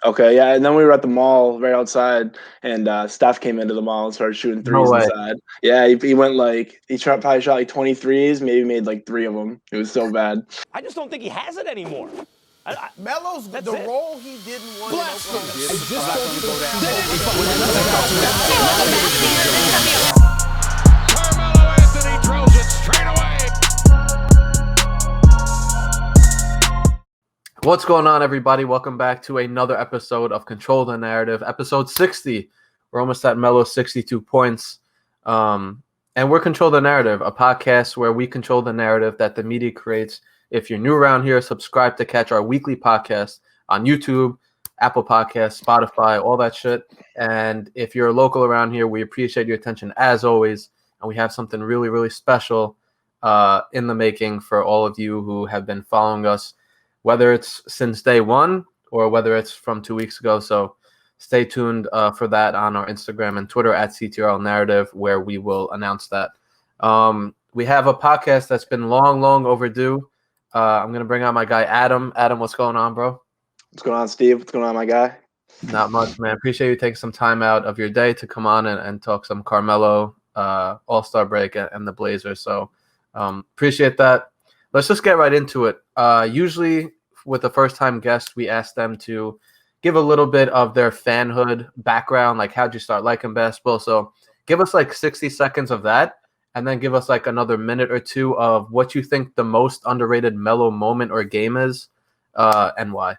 Okay, yeah, and then we were at the mall right outside, and Steph came into the mall and started shooting No threes way. inside. Yeah, he went like probably shot like 20 threes, maybe made like 3 of them. It was so bad. I just don't think he has it anymore. Melo's the role he didn't want in Oklahoma. Carmelo Anthony drills it straight away. What's going on, everybody? Welcome back to another episode of Control the Narrative, episode 60. We're almost at Melo's 62 points. And we're Control the Narrative, a podcast where we control the narrative that the media creates. If you're new around here, subscribe to catch our weekly podcast on YouTube, Apple Podcasts, Spotify, all that shit. And if you're local around here, we appreciate your attention as always. And we have something really, really special in the making for all of you who have been following us, whether it's since day one or whether it's from 2 weeks ago. So stay tuned for that on our Instagram and Twitter at CTRL Narrative, where we will announce that. We have a podcast that's been long overdue. I'm going to bring on my guy, Adam. Adam, what's going on, bro? What's going on, Steve? What's going on, my guy? Not much, man. Appreciate you taking some time out of your day to come on and talk some Carmelo, All-Star break and the Blazers. So appreciate that. Let's just get right into it. Usually with a first-time guest, we ask them to give a little bit of their fanhood background, like how'd you start liking basketball? So give us like 60 seconds of that, and then give us like another minute or two of what you think the most underrated Melo moment or game is, and why.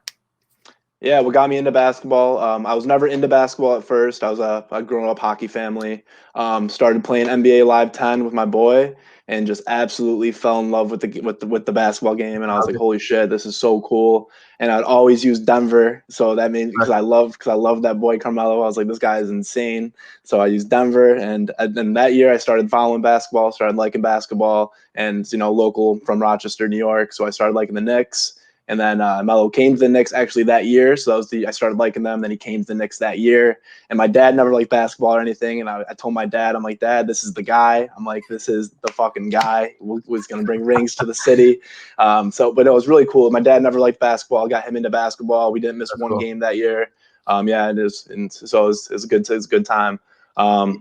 Yeah, what got me into basketball? I was never into basketball at first. I was a grown-up hockey family. Started playing NBA Live 10 with my boy, and just absolutely fell in love with the basketball game. And I was like, holy shit, this is so cool. And I'd always use Denver, so that means because I love that boy Carmelo. I was like, this guy is insane. So I used Denver, and then that year I started following basketball, started liking basketball, and local from Rochester, New York. So I started liking the Knicks. And then Melo came to the Knicks actually that year. So that was I started liking them. Then he came to the Knicks that year. And my dad never liked basketball or anything. And I told my dad, I'm like, Dad, this is the guy. I'm like, this is the fucking guy who was going to bring rings to the city. But it was really cool. My dad never liked basketball. Got him into basketball. We didn't miss one game that year. Yeah, it is. And so it was a good time. But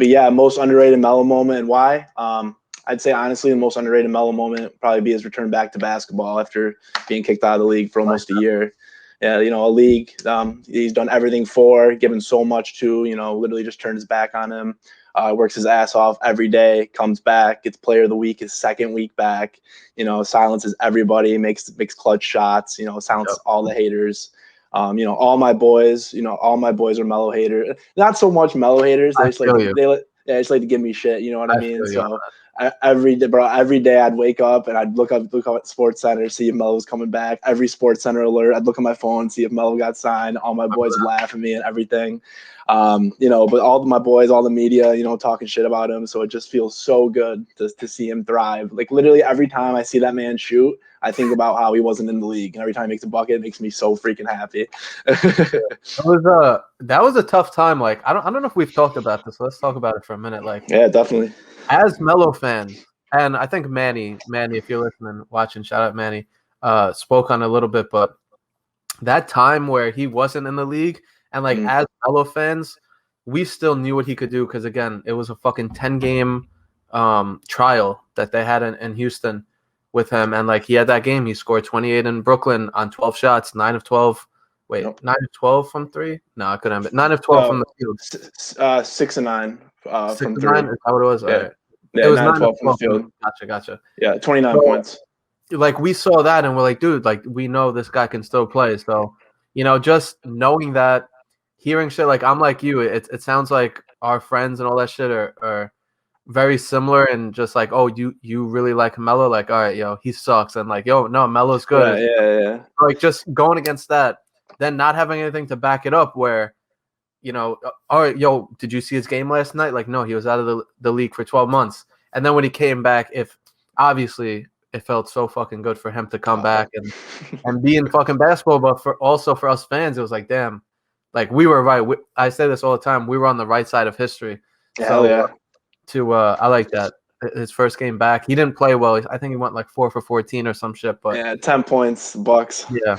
yeah, most underrated Melo moment and why? I'd say honestly the most underrated Melo moment would probably be his return back to basketball after being kicked out of the league for almost a year. Yeah, a league he's done everything for, given so much to, literally just turned his back on him. Works his ass off every day, comes back, gets player of the week his second week back, silences everybody, makes clutch shots, silences all the haters. All my boys are Melo haters. Not so much Melo haters. They just like to give me shit. You know what I mean? So every day I'd wake up and I'd look up at Sports Center, see if Melo was coming back. Every Sports Center alert, I'd look at my phone, see if Melo got signed. All my boys would laugh at me and everything. But all my boys, all the media, talking shit about him. So it just feels so good to see him thrive. Like literally every time I see that man shoot, I think about how he wasn't in the league, and every time he makes a bucket, it makes me so freaking happy. That was a tough time. Like I don't know if we've talked about this. So let's talk about it for a minute. Like, yeah, definitely. As Melo fans, and I think Manny, if you're listening, watching, shout out Manny, spoke on a little bit, but that time where he wasn't in the league, and like as Melo fans, we still knew what he could do because again, it was a fucking 10-game trial that they had in Houston with him, and like he had that game, he scored 28 in Brooklyn on 12 shots, 9 of 12. Wait, nope. 9 of 12 from three? No, I couldn't have it. 9 of 12 from the field. 6 and 9 from 3. 9? Is that what it was? Yeah. All right. Yeah, it was 9 of 12 from the field. Gotcha. Yeah, 29 points. Like we saw that and we're like, dude, like we know this guy can still play. So, just knowing that, hearing shit, like I'm like you, it sounds like our friends and all that shit are very similar and just like, oh, you really like Melo? Like, all right, yo, he sucks. And like, yo, no, Melo's good. Yeah. Like just going against that, then not having anything to back it up where, all right, yo, did you see his game last night? Like, no, he was out of the league for 12 months. And then when he came back, obviously it felt so fucking good for him to come back and be in fucking basketball. But for us fans, it was like, damn, like we were right. I say this all the time. We were on the right side of history. Hell yeah. I like that. his first game back. He didn't play well. I think he went like 4 for 14 or some shit. But yeah, 10 points, Bucks. yeah,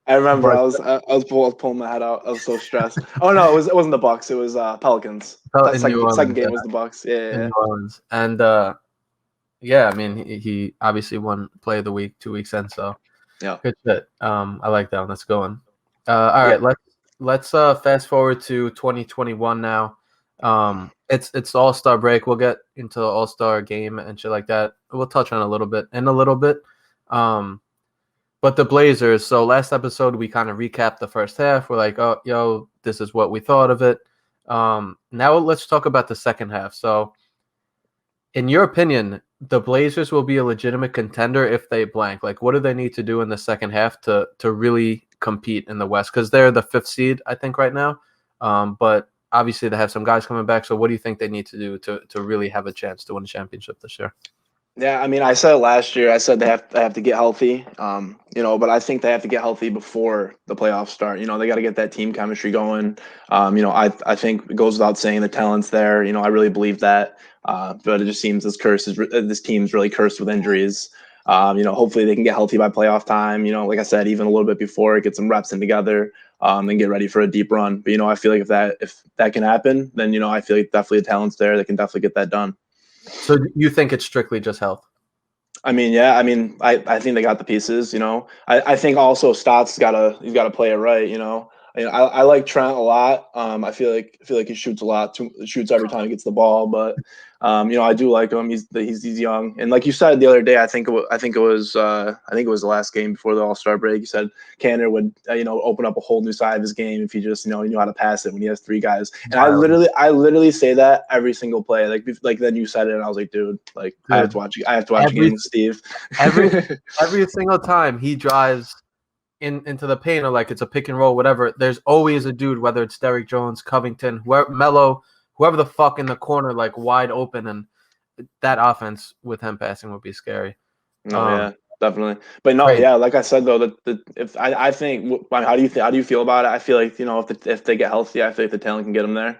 I remember but, I was pulling my head out. I was so stressed. Oh no, it wasn't the Bucks. It was Pelicans. in New Orleans, Second game was the Bucks. Yeah, in yeah. New Orleans, and yeah, I mean he obviously won Play of the Week 2 weeks in, so Yeah. good shit. I like that one. Let's go on. All right, let's fast forward to 2021 now. It's All-Star break. We'll get into the All-Star game and shit like that. We'll touch on a little bit. But the Blazers, so last episode we kind of recapped the first half. We're like, oh, yo, this is what we thought of it. Now let's talk about the second half. So in your opinion, the Blazers will be a legitimate contender if they blank. Like, what do they need to do in the second half to really compete in the West? Because they're the 5th seed, I think, right now. But obviously they have some guys coming back. So what do you think they need to do to really have a chance to win a championship this year? Yeah, I mean, I said it last year. I said they have to get healthy. But I think they have to get healthy before the playoffs start. They got to get that team chemistry going. I think it goes without saying the talent's there. I really believe that. But it just seems this team's really cursed with injuries. Hopefully they can get healthy by playoff time. Like I said, even a little bit before, get some reps in together, and get ready for a deep run. But I feel like if that can happen, then I feel like definitely the talent's there. They can definitely get that done. So you think it's strictly just health? I mean, yeah. I mean, I think they got the pieces. I think also Stott's he's gotta play it right. I like Trent a lot. I feel like he shoots a lot. Shoots every time he gets the ball, but I do like him. He's young, and like you said the other day, I think it was the last game before the All-Star break. You said Canner would open up a whole new side of his game if he just he knew how to pass it when he has 3 guys. And I literally say that every single play. Like then you said it, and I was like, dude, I have to watch a game with Steve. Every single time he drives into the paint, or like it's a pick and roll, whatever, there's always a dude, whether it's Derrick Jones, Covington, Melo, whoever the fuck in the corner, like wide open, and that offense with him passing would be scary. Yeah, definitely. But no, Right. yeah, like I said though, I think, how do you feel about it? I feel like if they get healthy, I feel like the talent can get them there.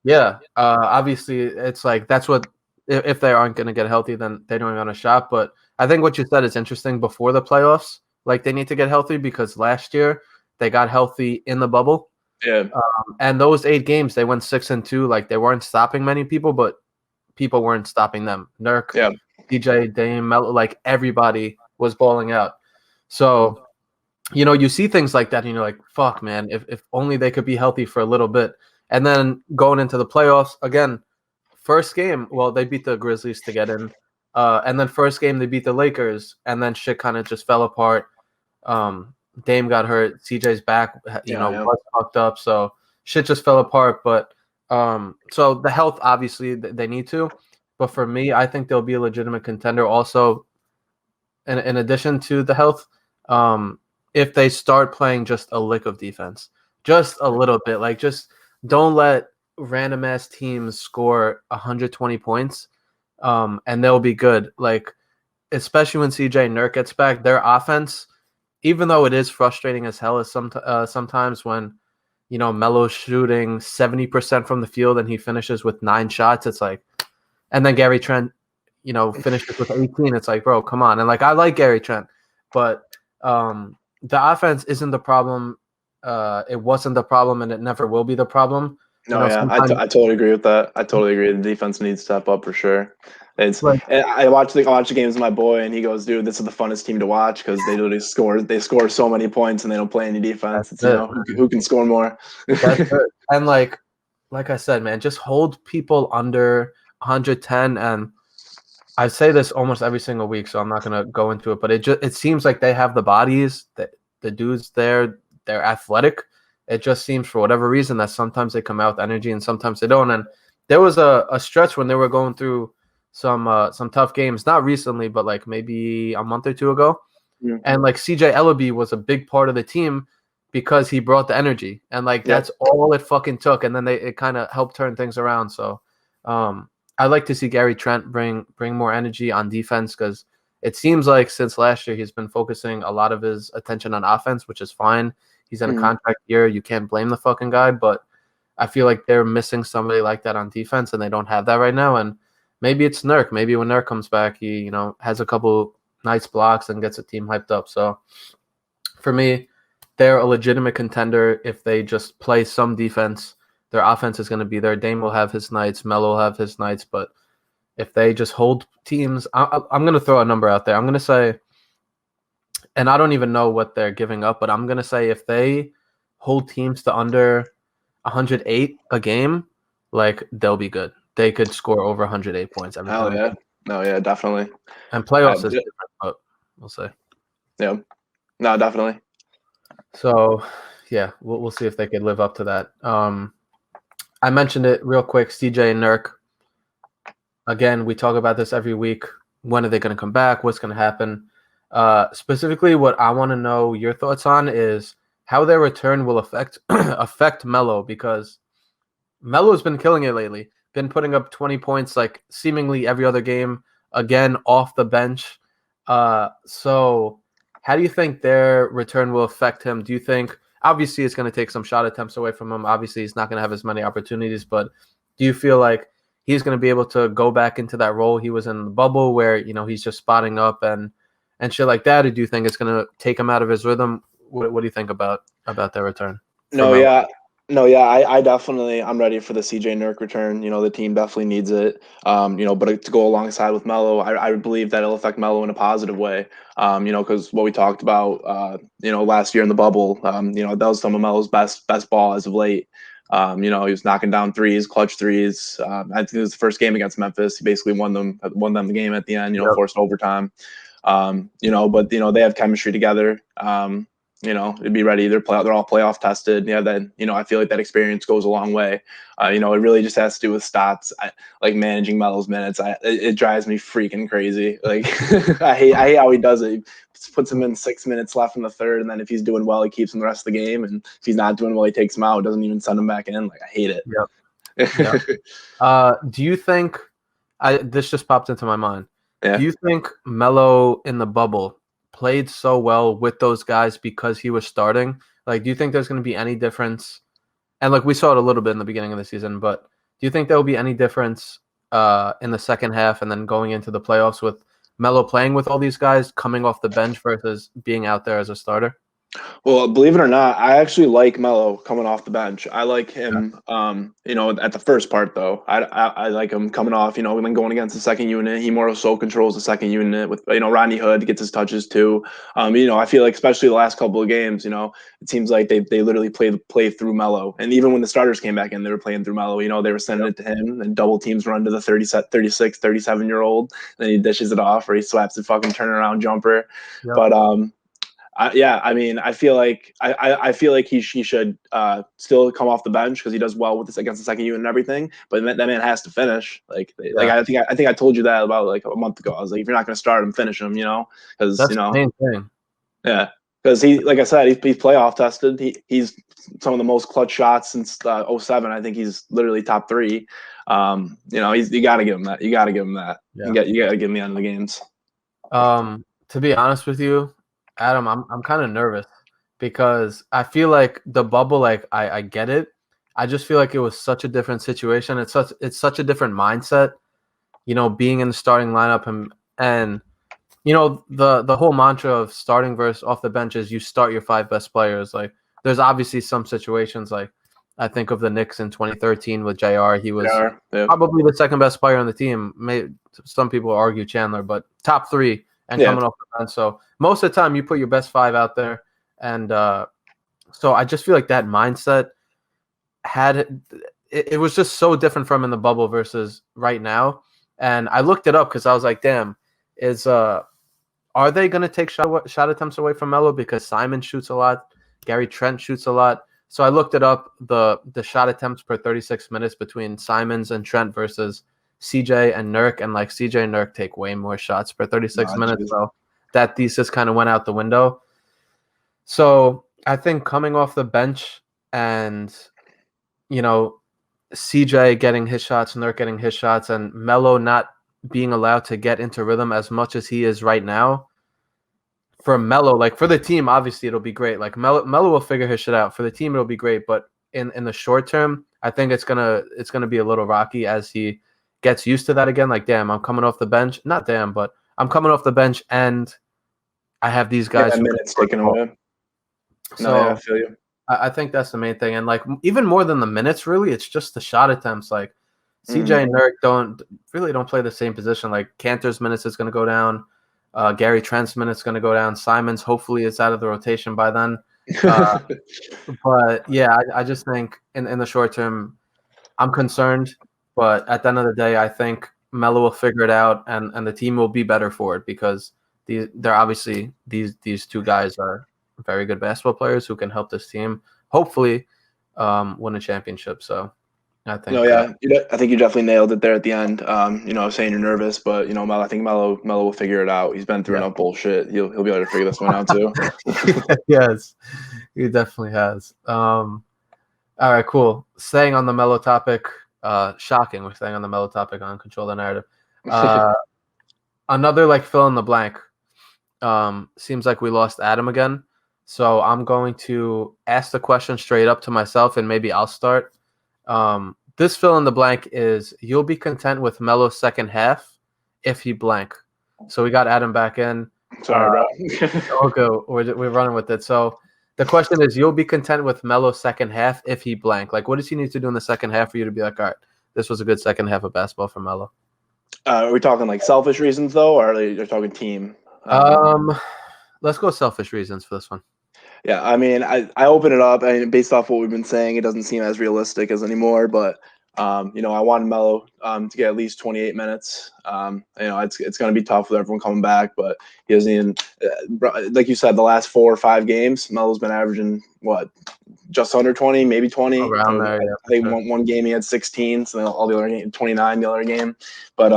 Yeah, obviously it's like that's what, if they aren't going to get healthy, then they don't have a shot. But I think what you said is interesting. Before the playoffs, like they need to get healthy, because last year they got healthy in the bubble. Yeah. And those 8 games, they went 6-2. Like they weren't stopping many people, but people weren't stopping them. Nurk, Yeah. DJ, Dame, Melo, like everybody was balling out. So, you see things like that, and you're like, fuck, man, if only they could be healthy for a little bit. And then going into the playoffs, again, first game, well, they beat the Grizzlies to get in. And then first game, they beat the Lakers, and then shit kind of just fell apart. Dame got hurt. CJ's back, was fucked up. So shit just fell apart. But so the health, obviously, they need to. But for me, I think they'll be a legitimate contender. Also, in addition to the health, if they start playing just a lick of defense, just a little bit, like just don't let random ass teams score 120 points, and they'll be good. Like, especially when CJ and Nurk gets back, their offense, even though it is frustrating as hell, is sometimes when Melo's shooting 70% from the field and he finishes with 9 shots, it's like, and then Gary Trent, finishes with 18. It's like, bro, come on. And like, I like Gary Trent, but the offense isn't the problem. It wasn't the problem, and it never will be the problem. No, yeah, I totally agree with that. I totally agree. The defense needs to step up for sure. It's Like, and I watch the games with my boy, and he goes, "Dude, this is the funnest team to watch because they literally score. They score so many points, and they don't play any defense. It's who can score more." That's it. And like I said, man, just hold people under 110. And I say this almost every single week, so I'm not gonna go into it. But it seems like they have the bodies, that the dudes there, they're athletic. It just seems, for whatever reason, that sometimes they come out with energy and sometimes they don't. And there was a stretch when they were going through some tough games, not recently, but like maybe a month or 2 ago. Yeah. And like CJ Ellaby was a big part of the team because he brought the energy, and like that's all it fucking took. And then it kind of helped turn things around. So I'd like to see Gary Trent bring more energy on defense, because it seems like since last year he's been focusing a lot of his attention on offense, which is fine. He's in a contract year. You can't blame the fucking guy, but I feel like they're missing somebody like that on defense, and they don't have that right now. And maybe it's Nurk. Maybe when Nurk comes back, he has a couple nice blocks and gets a team hyped up. So for me, they're a legitimate contender if they just play some defense. Their offense is going to be there. Dame will have his nights. Melo will have his nights. But if they just hold teams, I'm going to throw a number out there. I'm going to say, and I don't even know what they're giving up, but I'm going to say if they hold teams to under 108 a game, like, they'll be good. They could score over 108 points every Hell time. yeah. No, yeah, definitely. And playoffs is different, but we'll see. Yeah. No, definitely. So, yeah, we'll see if they could live up to that. I mentioned it real quick, CJ and Nurk. Again, we talk about this every week. When are they going to come back? What's going to happen? Specifically, what I want to know your thoughts on is how their return will affect Melo, because Melo's been killing it lately. Been putting up 20 points like seemingly every other game, again, off the bench. So how do you think their return will affect him? Do you think, obviously, it's going to take some shot attempts away from him. Obviously, he's not going to have as many opportunities, but do you feel like he's going to be able to go back into that role he was in the bubble where, he's just spotting up and shit like that? Or do you think it's going to take him out of his rhythm? What do you think about their return? I definitely, I'm ready for the CJ Nurk return. The team definitely needs it. But to go alongside with Melo, I believe that it'll affect Melo in a positive way. Because what we talked about, last year in the bubble, that was some of Melo's best ball as of late. He was knocking down threes, clutch threes. I think it was the first game against Memphis. He basically won them the game at the end. Forced overtime. But they have chemistry together. It'd be ready. They're all playoff tested. Yeah, then I feel like that experience goes a long way. It really just has to do with stats. Like managing Melo's minutes. It drives me freaking crazy. Like I hate how he does it. He puts him in 6 minutes left in the third, and then if he's doing well, he keeps him the rest of the game. And if he's not doing well, he takes him out. Doesn't even send him back in. Like, I hate it. Yep. Do you think this just popped into my mind? Yeah. Do you think Melo in the bubble played so well with those guys because he was starting? Like, do you think there's going to be any difference? And like we saw it a little bit in the beginning of the season, but do you think there will be any difference in the second half and then going into the playoffs with Melo playing with all these guys coming off the bench versus being out there as a starter? Well, believe it or not, I actually like Melo coming off the bench. I like him, at the first part, though. I like him coming off, and then going against the second unit. He more so controls the second unit with, Rodney Hood gets his touches too. I feel like especially the last couple of games, it seems like they literally play through Melo. And even when the starters came back in, they were playing through Melo. They were sending it to him, and double teams run to the 36, 37-year-old. Then he dishes it off, or he slaps a fucking turnaround jumper. Yep. But I feel like I feel like he should still come off the bench because he does well with this against the second unit and everything. But that man has to finish. I think I told you that about like a month ago. I was like, if you're not going to start him, finish him. Because that's the main thing. Yeah, because like I said, he's playoff tested. He's some of the most clutch shots since 07. I think he's literally top 3. You got to give him that. You got to give him that. Yeah. You got to give him the end of the games. To be honest with you, Adam, I'm kind of nervous because I feel like the bubble, like I get it. I just feel like it was such a different situation. It's such a different mindset, being in the starting lineup and the whole mantra of starting versus off the bench is you start your 5 best players. Like, there's obviously some situations, like I think of the Knicks in 2013 with JR. He was probably the second best player on the team. Maybe some people argue Chandler, but top 3 and coming off the bench. So most of the time you put your best 5 out there. And so I just feel like that mindset it was just so different from in the bubble versus right now. And I looked it up because I was like, damn, are they going to take shot attempts away from Melo? Because Simon shoots a lot. Gary Trent shoots a lot. So I looked it up, the shot attempts per 36 minutes between Simons and Trent versus CJ and Nurk, and like CJ and Nurk take way more shots per 36 minutes. So that thesis kind of went out the window. So I think coming off the bench and, CJ getting his shots, Nurk getting his shots, and Melo not being allowed to get into rhythm as much as he is right now. For Melo, like for the team, obviously it'll be great. Like Melo will figure his shit out. For the team, it'll be great. But in the short term, I think it's gonna be a little rocky as he gets used to that again, like, damn, I'm coming off the bench. Not damn, but I'm coming off the bench and I have these guys. That minutes taken away. So I feel you. I think that's the main thing. And like even more than the minutes, really, it's just the shot attempts. Like CJ and Nurk don't play the same position. Like Cantor's minutes is going to go down. Gary Trent's minutes going to go down. Simons hopefully is out of the rotation by then. But yeah, I just think in the short term, I'm concerned. But at the end of the day, I think Melo will figure it out, and the team will be better for it because they're obviously these two guys are very good basketball players who can help this team hopefully win a championship. So I think I think you definitely nailed it there at the end. Saying you're nervous, but I think Melo will figure it out. He's been through enough bullshit. He'll be able to figure this one out too. Yes, he definitely has. All right, cool. Staying on the Melo topic, shocking. We're staying on the Melo topic on Control the Narrative. Another like fill in the blank. Seems like we lost Adam again. So I'm going to ask the question straight up to myself, and maybe I'll start. This fill in the blank is you'll be content with Melo's second half if he blank. So we got Adam back in. Sorry, bro. Okay, we're running with it. So the question is you'll be content with Melo's second half if he blank. Like, what does he need to do in the second half for you to be like, all right, this was a good second half of basketball for Melo? Are we talking like selfish reasons though, or are you talking team? Let's go selfish reasons for this one. Yeah, I mean, I open it up, and based off what we've been saying, it doesn't seem as realistic as anymore. But I wanted Melo to get at least 28 minutes. It's going to be tough with everyone coming back, but he doesn't even like you said, the last 4 or 5 games, Melo's been averaging just under 20, maybe 20. Around there, yeah. I think one game he had 16, so all the other game 29, the other game. But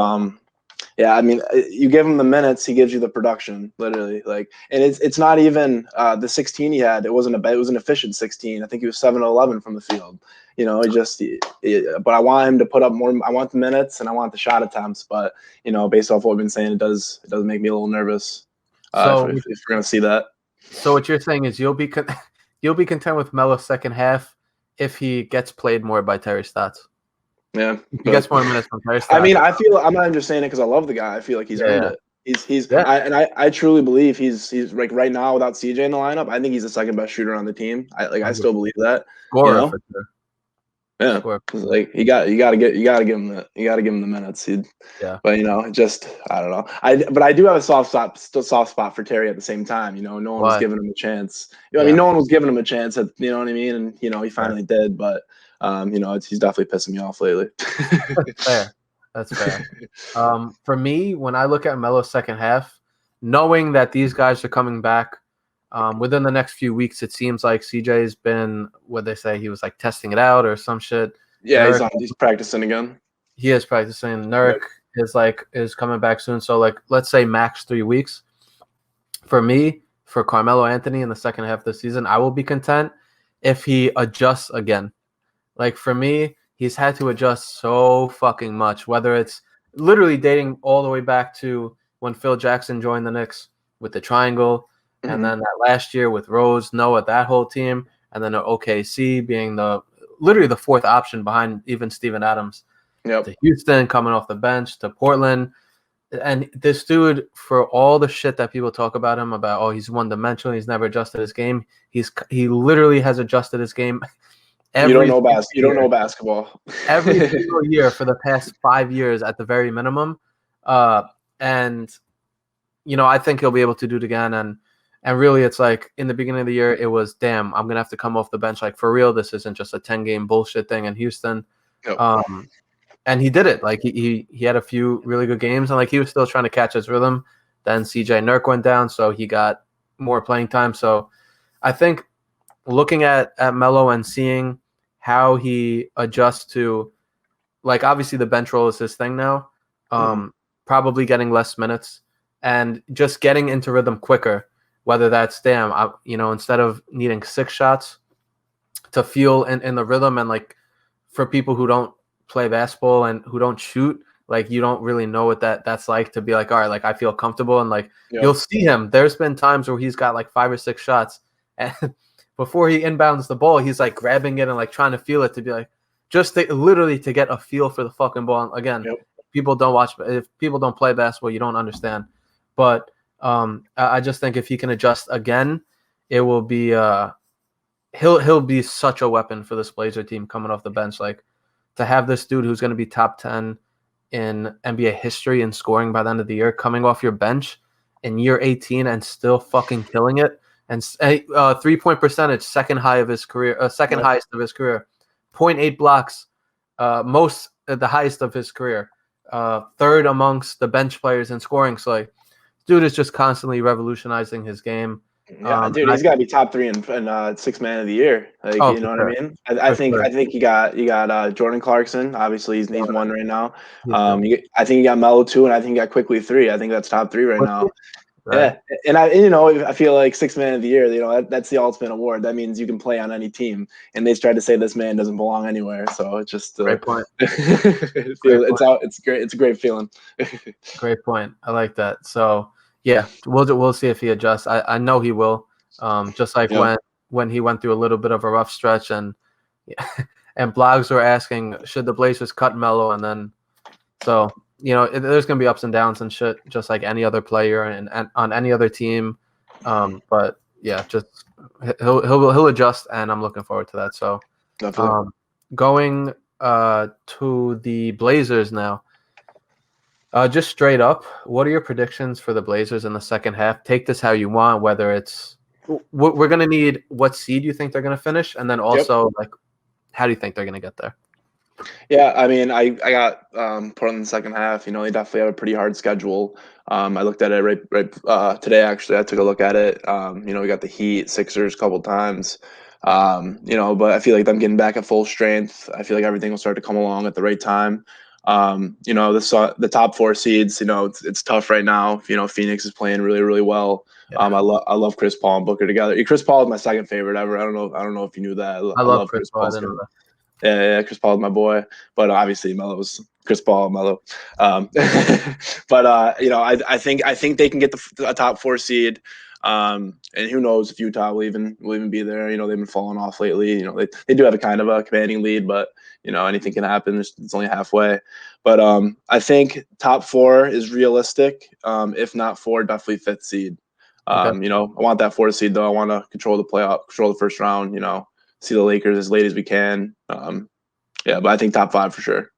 yeah, I mean, you give him the minutes, he gives you the production, literally. Like, and it's not even the 16 he had. It was an efficient 16. I think he was 7-11 from the field. But I want him to put up more. I want the minutes and I want the shot attempts. But based off what we've been saying, it does make me a little nervous. So if we're gonna see that. So what you're saying is you'll be content with Melo's second half if he gets played more by Terry Stotts. Yeah, he gets more minutes from Terry Stotts. I mean, I'm not just saying it because I love the guy. I feel like he's earned it. I truly believe he's like right now without CJ in the lineup. I think he's the second best shooter on the team. I still believe that. Scorer for sure. Yeah, like you got to give him the minutes. But I don't know. But I do have a soft spot for Terry at the same time. No one was giving him a chance. I mean, no one was giving him a chance. You know what I mean? And he finally did. But he's definitely pissing me off lately. That's fair. For me, when I look at Melo's second half, knowing that these guys are coming back within the next few weeks, it seems like CJ's been, what they say, he was like testing it out or some shit. Yeah, Nurk, he's practicing again. He is practicing. Nurk is coming back soon. So like, let's say max 3 weeks. For me, for Carmelo Anthony in the second half of the season, I will be content if he adjusts again. Like for me, he's had to adjust so fucking much, whether it's literally dating all the way back to when Phil Jackson joined the Knicks with the triangle, and then that last year with Rose, Noah, that whole team, and then OKC being literally the fourth option behind even Steven Adams. Yep. To Houston coming off the bench, to Portland. And this dude, for all the shit that people talk about him, about, he's one-dimensional, he's never adjusted his game, he literally has adjusted his game. You don't know basketball. Every single year for the past 5 years at the very minimum. And I think he'll be able to do it again. And really, it's like in the beginning of the year, it was, damn, I'm going to have to come off the bench. Like, for real, this isn't just a 10-game bullshit thing in Houston. Yep. And he did it. Like, he had a few really good games, and like he was still trying to catch his rhythm. Then CJ Nurk went down, so he got more playing time. So I think looking at Melo and seeing how he adjusts to, like, obviously the bench role is his thing now, probably getting less minutes and just getting into rhythm quicker, whether that's, instead of needing 6 shots to feel in the rhythm. And like for people who don't play basketball and who don't shoot, like you don't really know what that's like to be like, all right, like I feel comfortable. And like you'll see him, there's been times where he's got like 5 or 6 shots, and before he inbounds the ball, he's like grabbing it and like trying to feel it, to be like, just literally to get a feel for the fucking ball. Again, people don't play basketball, you don't understand. But I just think if he can adjust again, it will be he'll be such a weapon for this Blazer team coming off the bench. Like, to have this dude who's going to be top 10 in NBA history in scoring by the end of the year coming off your bench in year 18 and still fucking killing it. And 3-point percentage, second highest of his career, 0.8 blocks, the highest of his career, third amongst the bench players in scoring. So, like, dude is just constantly revolutionizing his game. Yeah, dude, he's got to be top 3 in sixth man of the year. Like, you know what I mean? I think you got Jordan Clarkson. Obviously, he's one right now. I think you got Melo 2, and I think you got quickly 3. I think that's top 3 right now. Right. Yeah, and I feel like sixth man of the year. That's the ultimate award. That means you can play on any team. And they tried to say this man doesn't belong anywhere. So it's just great point. It's great. It's a great feeling. Great point. I like that. So yeah, we'll see if he adjusts. I know he will. Just like when he went through a little bit of a rough stretch, and blogs were asking, should the Blazers cut Melo? And then so. There's going to be ups and downs and shit, just like any other player and on any other team. But yeah, just he'll adjust, and I'm looking forward to that. So, going to the Blazers now. Just straight up, what are your predictions for the Blazers in the second half? Take this how you want. Whether it's we're going to need what seed you think they're going to finish, and then also like how do you think they're going to get there? Yeah, I mean, I got Portland in the second half. They definitely have a pretty hard schedule. I looked at it right today. Actually, I took a look at it. We got the Heat, Sixers a couple times. But I feel like them getting back at full strength. I feel like everything will start to come along at the right time. The top 4 seeds. It's tough right now. Phoenix is playing really, really well. Yeah. I love Chris Paul and Booker together. Chris Paul is my second favorite ever. I don't know if you knew that. I love Chris Paul. I didn't know that. Yeah, Chris Paul is my boy, but obviously Melo's Chris Paul, Melo. But I think they can get a top 4 seed, and who knows if Utah will even be there. They've been falling off lately. They do have a kind of a commanding lead, but anything can happen. It's only halfway. But I think top 4 is realistic. If not 4, definitely 5th seed. I want that 4th seed though. I want to control the playoff, control the first round. See the Lakers as late as we can. But I think top 5 for sure.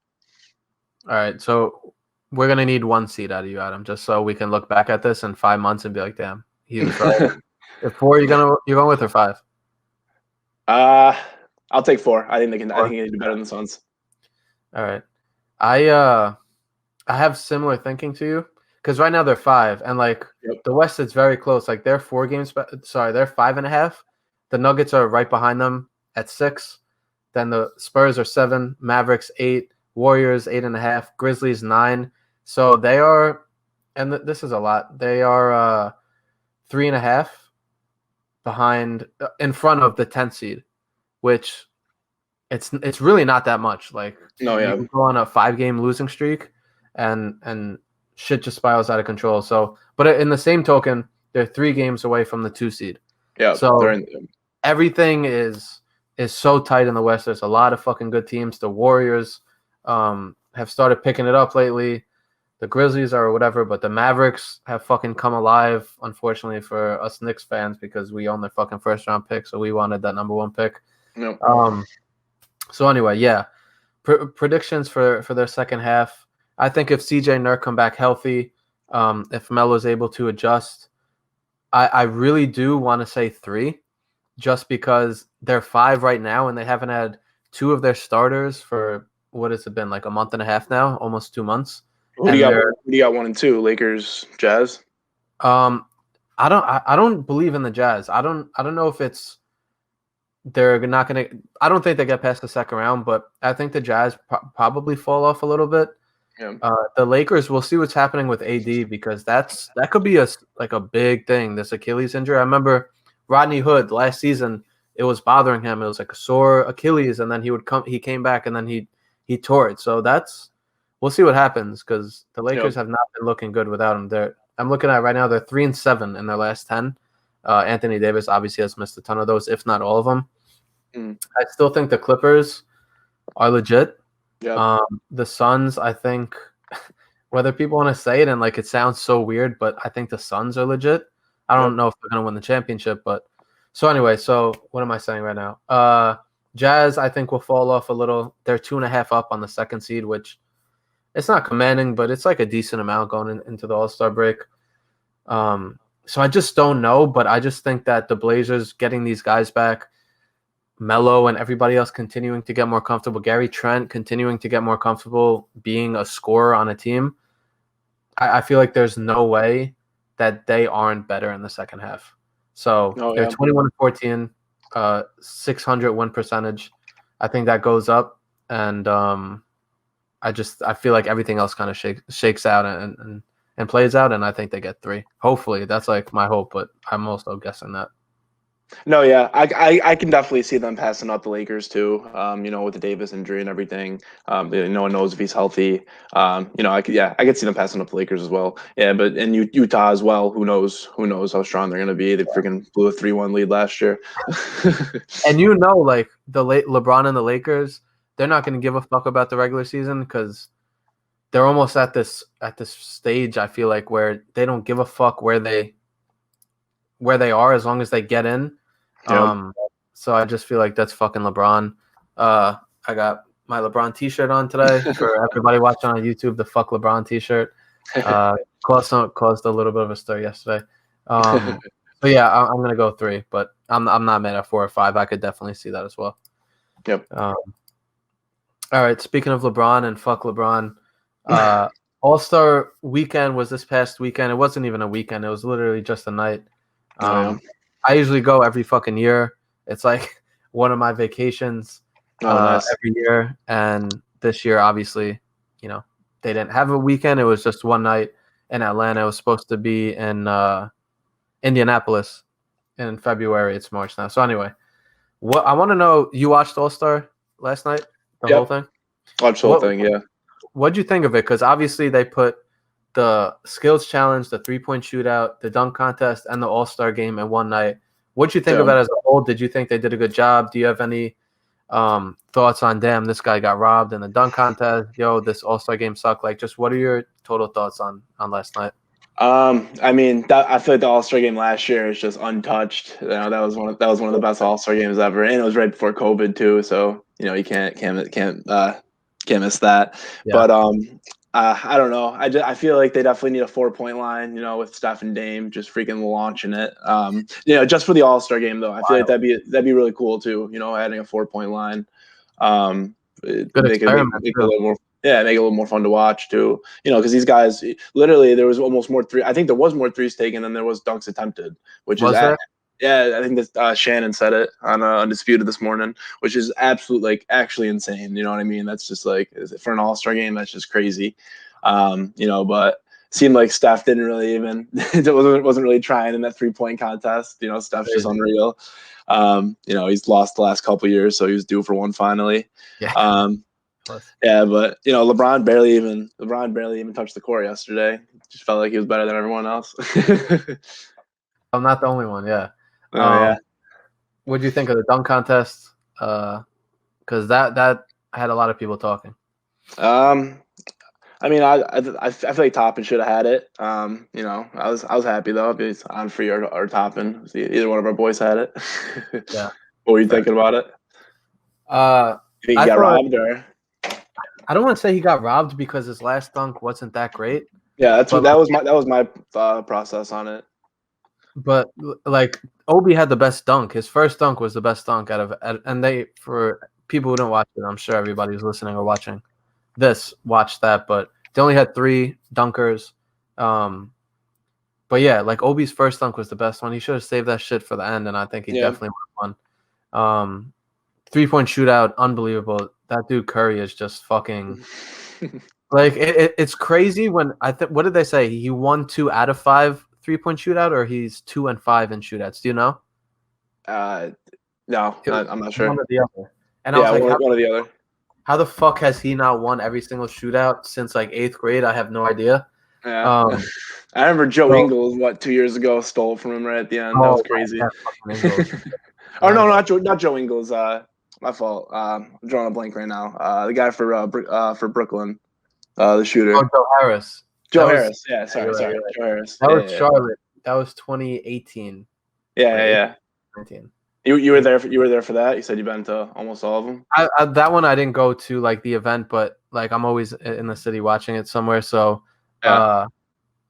All right, so we're gonna need 1 seed out of you, Adam, just so we can look back at this in 5 months and be like, "Damn, he was right." If 4, you're going with, or 5? I'll take 4. I think they can. 4. I think they can do better than the Suns. All right, I have similar thinking to you because right now they're 5, and like the West is very close. Like they're 4 games. Sorry, they're 5.5. The Nuggets are right behind them at 6. Then the Spurs are 7, Mavericks 8, Warriors 8.5, Grizzlies 9. So they are, and this is a lot. They are 3.5 behind, in front of the 10th seed, which it's really not that much. Like you can go on a 5-game losing streak, and shit just spirals out of control. So, but in the same token, they're 3 games away from the 2 seed. Yeah. So everything is so tight in the West. There's a lot of fucking good teams. The Warriors have started picking it up lately. The Grizzlies or whatever, but the Mavericks have fucking come alive, unfortunately for us Knicks fans, because we own their fucking first round pick, so we wanted that number 1 pick. Nope. So anyway, yeah. Predictions for their second half. I think if CJ Nurk come back healthy, if Melo's able to adjust, I really do want to say 3. Just because they're 5 right now and they haven't had 2 of their starters for what has it been, like a month and a half now, almost 2 months. Who do you got 1 and 2? Lakers, Jazz? I don't believe in the Jazz. I don't know if it's they're not gonna. I don't think they get past the second round, but I think the Jazz probably fall off a little bit. Yeah. The Lakers, we'll see what's happening with AD, because that could be a big thing. This Achilles injury. I remember Rodney Hood last season, it was bothering him. It was like a sore Achilles, and then he came back, and then he tore it. So we'll see what happens, because the Lakers have not been looking good without him. I'm looking at right now, they're 3-7 in their last 10. Anthony Davis obviously has missed a ton of those, if not all of them. I still think the Clippers are legit. Yeah. The Suns, I think whether people want to say it and like it sounds so weird, but I think the Suns are legit. I don't know if they're gonna win the championship, but so anyway, so what am I saying right now? Jazz, I think will fall off a little. They're 2.5 up on the second seed, which it's not commanding, but it's like a decent amount going into the All-Star break. So I just don't know, but I just think that the Blazers getting these guys back, Melo and everybody else continuing to get more comfortable, Gary Trent continuing to get more comfortable being a scorer on a team, I feel like there's no way that they aren't better in the second half. So they're 21-14, 600 win percentage. I think that goes up, and I feel like everything else kind of shakes out and plays out, and I think they get 3. Hopefully, that's like my hope, but I'm also guessing that. No, yeah, I can definitely see them passing up the Lakers too. With the Davis injury and everything, no one knows if he's healthy. I could see them passing up the Lakers as well. Yeah, but in Utah as well, who knows how strong they're gonna be? They freaking blew a 3-1 lead last year. And like the LeBron and the Lakers, they're not gonna give a fuck about the regular season because they're almost at this stage. I feel like where they don't give a fuck where they are as long as they get in. Yep. So I just feel like that's fucking LeBron. I got my LeBron t-shirt on today for everybody watching on YouTube, the fuck LeBron t-shirt. Caused a little bit of a stir yesterday. So yeah, I'm going to go 3, but I'm not mad at 4 or 5. I could definitely see that as well. Yep. All right, speaking of LeBron and fuck LeBron, All-Star weekend was this past weekend. It wasn't even a weekend. It was literally just a night. I usually go every fucking year. It's like one of my vacations nice. every year. And this year, obviously, they didn't have a weekend. It was just one night in Atlanta. It was supposed to be in Indianapolis in February. It's March now. So anyway, what I want to know, you watched All-Star last night? The whole thing? Watched the whole thing, yeah. What'd you think of it? Because obviously they put the skills challenge, the 3-point shootout, the dunk contest, and the All-Star game in one night. What'd you think of it as a whole? Did you think they did a good job? Do you have any thoughts on, damn, this guy got robbed in the dunk contest? Yo, this All-Star game sucked. Like, just what are your total thoughts on last night? I mean, I feel like the All-Star game last year is just untouched. That was one of the best All-Star games ever, and it was right before COVID too. So you can't miss that. Yeah. But I don't know. I feel like they definitely need a 4-point line, with Steph and Dame just freaking launching it. Just for the All-Star game though, I feel like that'd be really cool too. Adding a 4-point line, make it a little more. Yeah, make it a little more fun to watch too. Because these guys, literally, there was almost more I think there was more threes taken than there was dunks attempted, which is yeah. I think that Shannon said it on Undisputed this morning, which is actually insane. You know what I mean? That's just for an All-Star game, that's just crazy. But it seemed like Steph didn't really even wasn't really trying in that 3-point contest. Steph's just unreal. He's lost the last couple years, so he was due for one finally. Yeah. Yeah, but LeBron barely even touched the court yesterday. Just felt like he was better than everyone else. I'm not the only one, yeah. Yeah. What do you think of the dunk contest? Because that had a lot of people talking. I mean, I feel like Toppin should have had it. I was happy though. If it's on free or Toppin, either one of our boys had it. Yeah. What were you thinking about it? You think he got robbed or? I don't want to say he got robbed because his last dunk wasn't that great. Yeah, that was my process on it. But like Obi had the best dunk. His first dunk was the best dunk and for people who don't watch it, I'm sure everybody who's listening or watching this watched that, but they only had 3 dunkers. But yeah, like Obi's first dunk was the best one. He should have saved that shit for the end, and I think he definitely would have won. 3-point shootout, unbelievable. That dude Curry is just fucking like it's crazy when what did they say? He won 2 out of 5 3-point shootout, or he's 2 and 5 in shootouts. Do you know? No, I'm not sure. One or the other. And I was like, one or the other. How the fuck has he not won every single shootout since like 8th grade? I have no idea. Yeah. I remember Joe Ingles 2 years ago stole from him right at the end. That was crazy. Oh no, not Joe Ingles. My fault. I'm drawing a blank right now. The guy for Brooklyn. The shooter. Oh, Joe Harris. Joe That was- Harris. Yeah, sorry. right. Joe Harris. That Yeah, was yeah, Charlotte. That was 2018. yeah. 19. You were there. You were there for that. You said you've been to almost all of them. That one I didn't go to like the event, but like I'm always in the city watching it somewhere. So Yeah.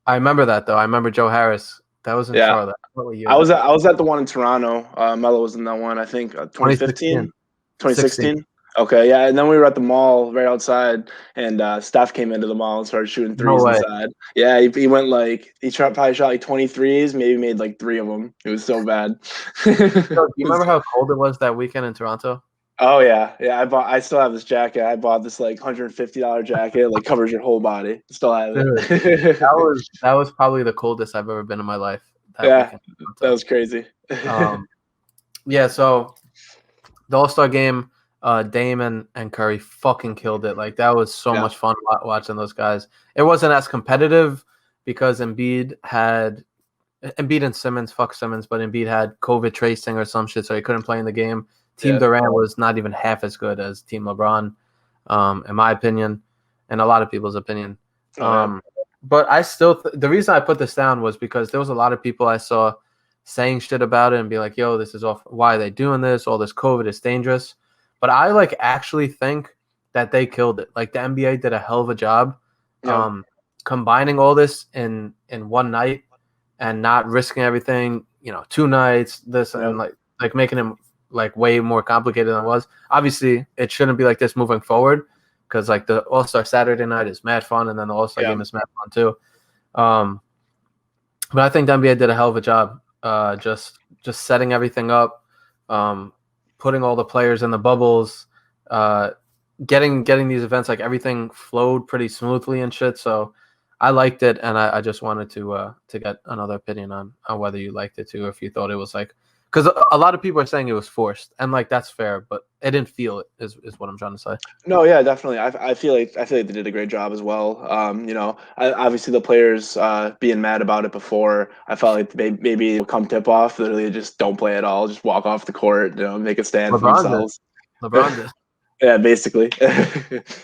I remember that though. I remember Joe Harris. That was in Yeah. Charlotte. What year I was at the one in Toronto. Melo was in that one. I think 2015, 2016. Okay, yeah, and then we were at the mall right outside, and Steph came into the mall and started shooting No threes way. inside. Yeah, he went like probably shot like 23s, maybe made like 3 of them. It was so bad. Do you remember how cold it was that weekend in Toronto? Oh yeah. I still have this jacket. I bought this like $150 jacket, like covers your whole body. Still have it. That was probably the coldest I've ever been in my life. That was crazy. Yeah, so the All-Star game, Dame and Curry fucking killed it. Like that was so much fun watching those guys. It wasn't as competitive because Embiid and Simmons, fuck Simmons, but Embiid had COVID tracing or some shit, so he couldn't play in the game. Team Durant was not even half as good as Team LeBron, in my opinion, and a lot of people's opinion. But I still, the reason I put this down was because there was a lot of people I saw saying shit about it and be like, yo, this is off. Why are they doing this? All this COVID is dangerous. But I like actually think that they killed it. Like the NBA did a hell of a job combining all this in one night and not risking everything, 2 nights, this and like making him like way more complicated than it was. Obviously, it shouldn't be like this moving forward because like the All-Star Saturday night is mad fun and then the All-Star game is mad fun too. But I think the NBA did a hell of a job just setting everything up, putting all the players in the bubbles, getting these events, like everything flowed pretty smoothly and shit. So I liked it, and I just wanted to get another opinion on whether you liked it too, if you thought it was like, because a lot of people are saying it was forced, and like that's fair, but it didn't feel it. Is what I'm trying to say. No, yeah, definitely. I feel like they did a great job as well. Obviously the players being mad about it before, I felt like maybe come tip off, literally just don't play at all, just walk off the court, make a stand for themselves. LeBron did. Yeah, basically.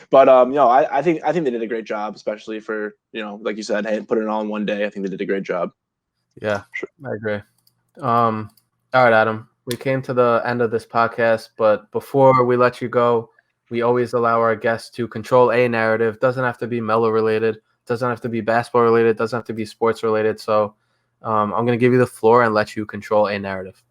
But I think they did a great job, especially for like you said, hey, put it all in one day. I think they did a great job. Yeah, sure. I agree. All right, Adam. We came to the end of this podcast, but before we let you go, we always allow our guests to control a narrative. Doesn't have to be Melo related. Doesn't have to be basketball related. Doesn't have to be sports related. So I'm going to give you the floor and let you control a narrative.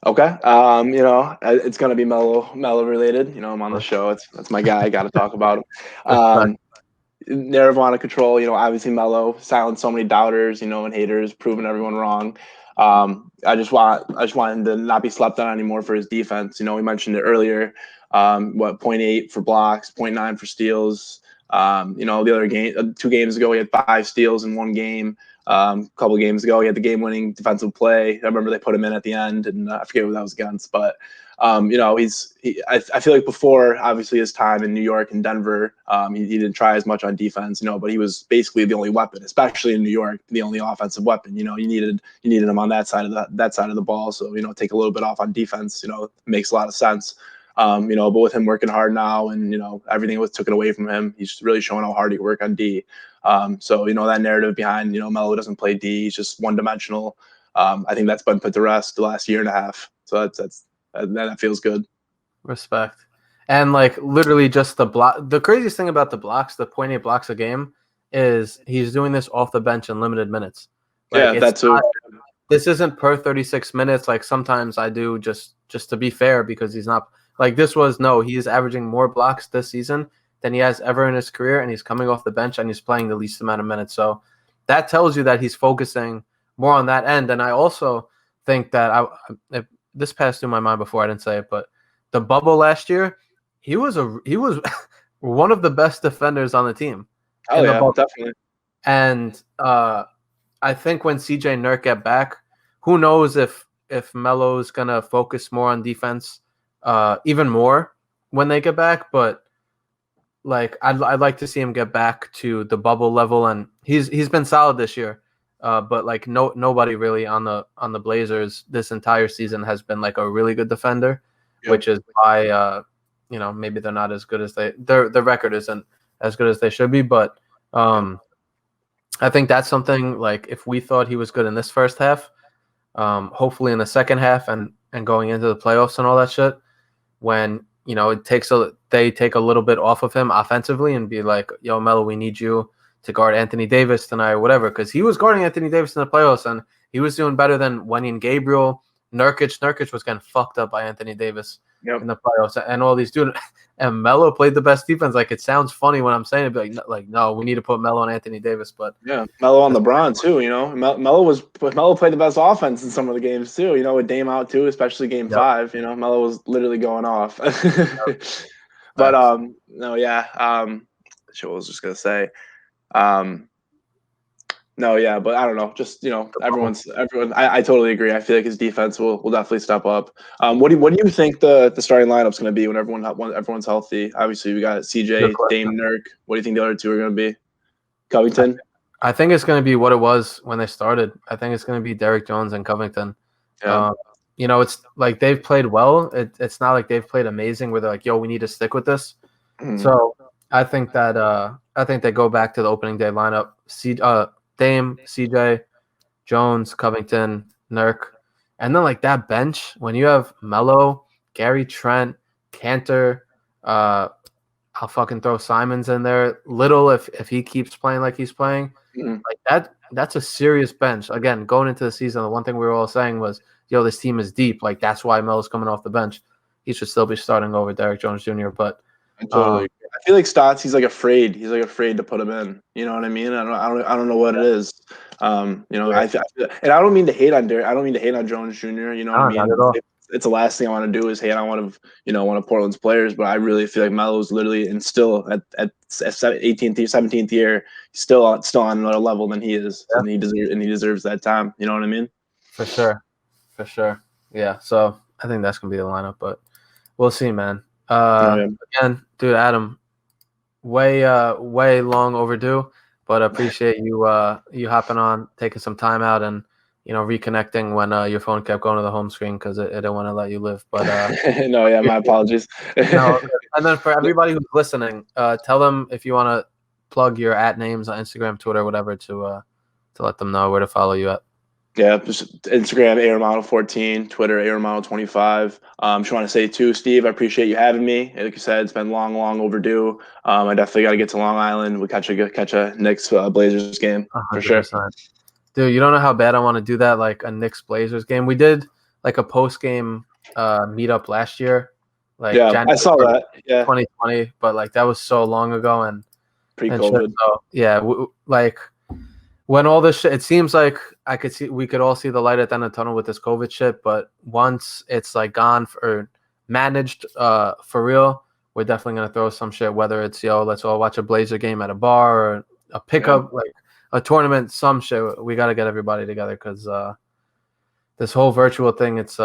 Okay. It's going to be Melo related. I'm on the show. That's my guy. I got to talk about him. Narrative want to control, obviously Melo silenced so many doubters, and haters, proving everyone wrong. I just want him to not be slept on anymore for his defense. We mentioned it earlier. 0.8 for blocks, 0.9 for steals. The other game, 2 games ago, he had 5 steals in 1 game. A couple of games ago, he had the game-winning defensive play. I remember they put him in at the end, and I forget who that was against. But I feel like before, obviously, his time in New York and Denver, he didn't try as much on defense, but he was basically the only weapon, especially in New York, the only offensive weapon. You needed him on that side of the ball. So take a little bit off on defense. Makes a lot of sense. But with him working hard now, and everything was taken away from him, he's really showing how hard he can work on D. So that narrative behind Melo doesn't play D, he's just one-dimensional. I think that's been put to rest the last year and a half. So that feels good. Respect. And like literally just the block. The craziest thing about the blocks, the 0.8 blocks a game, is he's doing this off the bench in limited minutes. Like, that too. This isn't per 36 minutes. Like sometimes I do just to be fair, because he's not like this was he's averaging more blocks this season than he has ever in his career, and he's coming off the bench and he's playing the least amount of minutes. So that tells you that he's focusing more on that end. And I also think that this passed through my mind before, I didn't say it, but the bubble last year, he was one of the best defenders on the team. Oh yeah, definitely. And I think when CJ Nurk get back, who knows if Melo's gonna focus more on defense, even more when they get back. But like I'd like to see him get back to the bubble level, and he's been solid this year. But like nobody really on the Blazers this entire season has been like a really good defender, which is why maybe they're not as good as their record isn't as good as they should be. But I think that's something like if we thought he was good in this first half, hopefully in the second half and going into the playoffs and all that shit, when they take a little bit off of him offensively and be like, yo, Melo, we need you to guard Anthony Davis tonight or whatever, because he was guarding Anthony Davis in the playoffs and he was doing better than Wenyen Gabriel. Nurkic was getting fucked up by Anthony Davis in the playoffs and all these dudes. And Melo played the best defense. Like, it sounds funny when I'm saying it, but like, no, we need to put Melo on Anthony Davis. But yeah, Melo on LeBron too. Melo played the best offense in some of the games too. With Dame out too, especially Game 5. Melo was literally going off. But no, yeah. Shit, what was I just gonna say? No, yeah, but I don't know. Just everyone. I totally agree. I feel like his defense will definitely step up. What do you think the starting lineup's going to be when everyone's healthy? Obviously, we got CJ, Dame, Nurk. What do you think the other two are going to be? Covington. I think it's going to be what it was when they started. I think it's going to be Derrick Jones and Covington. Yeah. It's like they've played well. It's not like they've played amazing where they're like, yo, we need to stick with this. So I think that they go back to the opening day lineup. Dame, CJ, Jones, Covington, Nurk, and then like that bench when you have Melo, Gary Trent, Cantor, I'll fucking throw Simons in there. Little if he keeps playing like he's playing, like that's a serious bench. Again, going into the season, the one thing we were all saying was, yo, this team is deep. Like that's why Melo's coming off the bench. He should still be starting over Derrick Jones Jr. But totally. I feel like Stotts, he's like afraid. He's like afraid to put him in. You know what I mean? I don't know what it is. And I don't mean to hate on Derrick. I don't mean to hate on Jones Jr. You know what I mean? Not at all. It's the last thing I want to do is hate on one of Portland's players. But I really feel like Melo's literally and still at 18th, 17th year, still on another level than he is, and he deserves that time. You know what I mean? For sure. Yeah. So I think that's gonna be the lineup, but we'll see, man. Again, dude, Adam, way long overdue, but appreciate you hopping on, taking some time out, and reconnecting when your phone kept going to the home screen because it didn't want to let you live. But no, yeah, my apologies. No, and then for everybody who's listening, tell them if you want to plug your @names on Instagram, Twitter, whatever, to let them know where to follow you at. Yeah, just Instagram, ARomano14, Twitter, ARomano25. Just want to say too, Steve, I appreciate you having me. Like you said, it's been long overdue. I definitely got to get to Long Island. We'll catch a Knicks Blazers game 100%. for sure. Dude, you don't know how bad I want to do that, like a Knicks Blazers game. We did like a post game meetup last year, like January, I saw that. Yeah, 2020, but like that was so long ago and pre-COVID. So yeah, like. When all this shit, it seems like we could all see the light at the end of the tunnel with this COVID shit. But once it's like gone or managed for real, we're definitely gonna throw some shit. Whether it's let's all watch a Blazer game at a bar or a pickup, like a tournament, some shit. We gotta get everybody together because this whole virtual thing, it's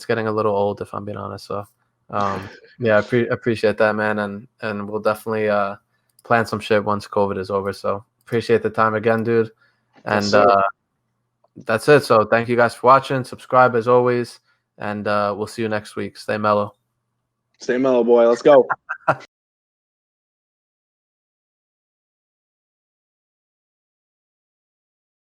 getting a little old if I'm being honest. So yeah, appreciate that, man, and we'll definitely plan some shit once COVID is over. So appreciate the time again, dude. And that's it. So thank you guys for watching. Subscribe as always. And we'll see you next week. Stay mellow. Stay mellow, boy. Let's go.